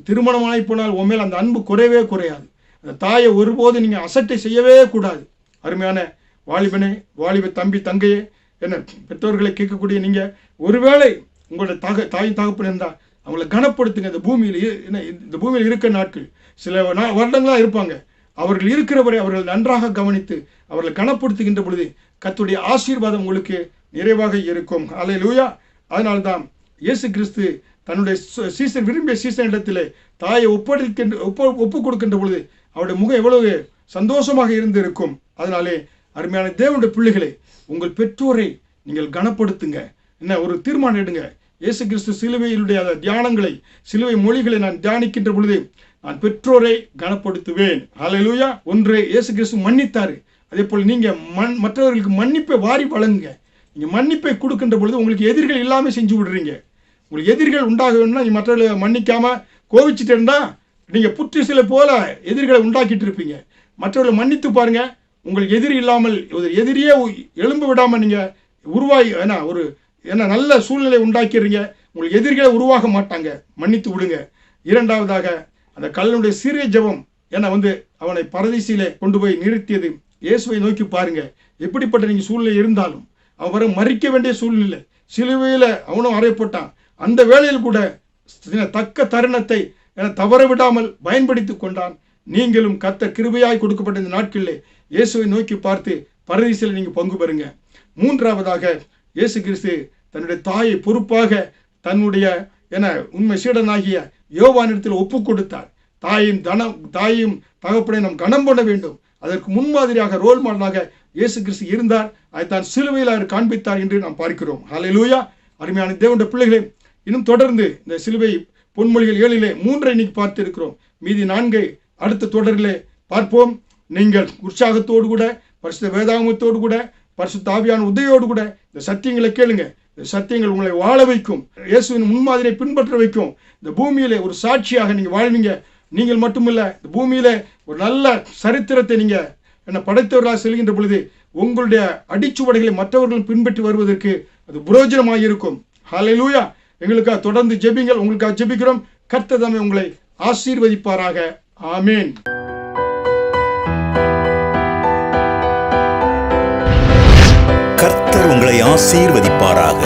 திருமணமாகி போனால் உன் மேல் அந்த அன்பு குறையவே குறையாது. அந்த தாயை ஒருபோது நீங்கள் அசட்டை செய்யவே கூடாது. அருமையான வாலிபனே, வாலிப தம்பி தங்கையே, என்ன பெற்றோர்களை கேட்கக்கூடிய நீங்கள் ஒருவேளை உங்களுடைய தாயின் தகப்பன் இருந்தால் அவங்களை கனப்படுத்துங்க. இந்த பூமியில் இருக்கிற நாட்கள் சில வருடங்களாக இருப்பாங்க. அவர்கள் இருக்கிறவரை அவர்கள் நன்றாக கவனித்து அவர்களை கனப்படுத்துகின்ற பொழுது கர்த்தருடைய ஆசீர்வாதம் உங்களுக்கு நிறைவாக இருக்கும். ஹல்லேலூயா. அதனால்தான் இயேசு கிறிஸ்து தன்னுடைய விரும்பிய சீசன் இடத்திலே தாயை ஒப்பு கொடுக்கின்ற பொழுது அவருடைய முகம் எவ்வளவு சந்தோஷமாக இருந்து இருக்கும். அதனாலே அருமையான தேவனுடைய பிள்ளைகளை உங்கள் பெற்றோரை நீங்கள் கனப்படுத்துங்க. ஒரு தீர்மானம் எடுங்க. இயேசு கிறிஸ்து சிலுவையிலுடைய தியானங்களை சிலுவை மொழிகளை நான் தியானிக்கின்ற பொழுது நான் பெற்றோரை கனப்படுத்துவேன். ஹல்லேலூயா. ஒன்று இயேசு கிறிஸ்து மன்னித்தாரு. அதே போல் நீங்க மற்றவர்களுக்கு மன்னிப்பை வாரி வழங்குங்க. நீங்க மன்னிப்பை கொடுக்கின்ற பொழுது உங்களுக்கு எதிரிகள் இல்லாமல் செஞ்சு விடுறீங்க. உங்களுக்கு எதிரிகள் உண்டாக வேணும்னா நீங்க மற்றவர்களை மன்னிக்காம கோவிச்சுட்டு இருந்தா நீங்க புற்றுசிலை போல எதிரிகளை உண்டாக்கிட்டு இருப்பீங்க. மற்றவர்களை மன்னித்து பாருங்க. உங்களுக்கு எதிரி இல்லாமல் எதிரியே எழும்ப விடாம நீங்க உருவாகி நல்ல சூழ்நிலை உண்டாக்கிறீங்க. உங்களுக்கு எதிரிகளை உருவாக மாட்டாங்க. மன்னித்து விடுங்க. இரண்டாவதாக அந்த கல்லனுடைய சிறிய ஜெபம் அவனை பரதீசிலே கொண்டு போய் நிறுத்தியது. இயேசுவை நோக்கி பாருங்க. எப்படிப்பட்ட நீங்க சூழ்நிலை இருந்தாலும் அவரை மறிக்க வேண்டிய சூழ்நிலை, சிலுவையில அவனும் அறையப்பட்டான். அந்த வேளையில் கூட தக்க தருணத்தை தவற விடாமல் பயன்படுத்தி கொண்டான். நீங்களும் கர்த்தர் கிருபையாய் கொடுக்கப்பட்ட இந்த நாட்களிலே இயேசுவை நோக்கி பார்த்து பரதீசில் நீங்க பங்கு பெறுங்க. மூன்றாவதாக இயேசு கிறிஸ்து தன்னுடைய தாயை பொறுப்பாக தன்னுடைய உண்மை சீடனாகிய யோவானிடத்தில் ஒப்பு கொடுத்தார். தாயும் தகப்பனை நாம் கனம் பண்ண வேண்டும். அதற்கு முன்மாதிரியாக ரோல் மாடலாக இயேசு கிறிஸ்து இருந்தார். அதைத்தான் சிலுவையில் அவர் காண்பித்தார் என்று நாம் பார்க்கிறோம். ஹல்லேலூயா. அருமையான தேவனுடைய பிள்ளைகளே, இன்னும் தொடர்ந்து இந்த சிலுவை பொன்மொழிகள் 7 3 இன்னைக்கு பார்த்து இருக்கிறோம். மீதி 4 அடுத்த தொடரிலே பார்ப்போம். நீங்கள் உற்சாகத்தோடு கூட, பரிசுத்த வேதாகமத்தோடு கூட, பரிசுத்த ஆவியான உதவியோடு கூட இந்த சத்தியங்களை கேளுங்க. இந்த சத்தியங்கள் உங்களை வாழ வைக்கும். இயேசுவின் முன்மாதிரியை பின்பற்ற வைக்கும். இந்த பூமியிலே ஒரு சாட்சியாக நீங்க வாழ்வீங்க. நீங்கள் மட்டுமில்ல, இந்த பூமியில ஒரு நல்ல சரித்திரத்தை நீங்க படைத்தவர்களாக செல்கின்ற பொழுது உங்களுடைய அடிச்சுவடைகளை மற்றவர்கள் பின்பற்றி வருவதற்கு அது புரோஜனமாக இருக்கும். ஹல்லேலூயா. எங்களுக்காக தொடர்ந்து ஜெபிங்கள். உங்களுக்காக ஜெபிக்கிறோம். கர்த்தர் தாமே உங்களை ஆசீர்வதிப்பாராக. ஆமென். கர்த்தர் உங்களை ஆசீர்வதிப்பாராக.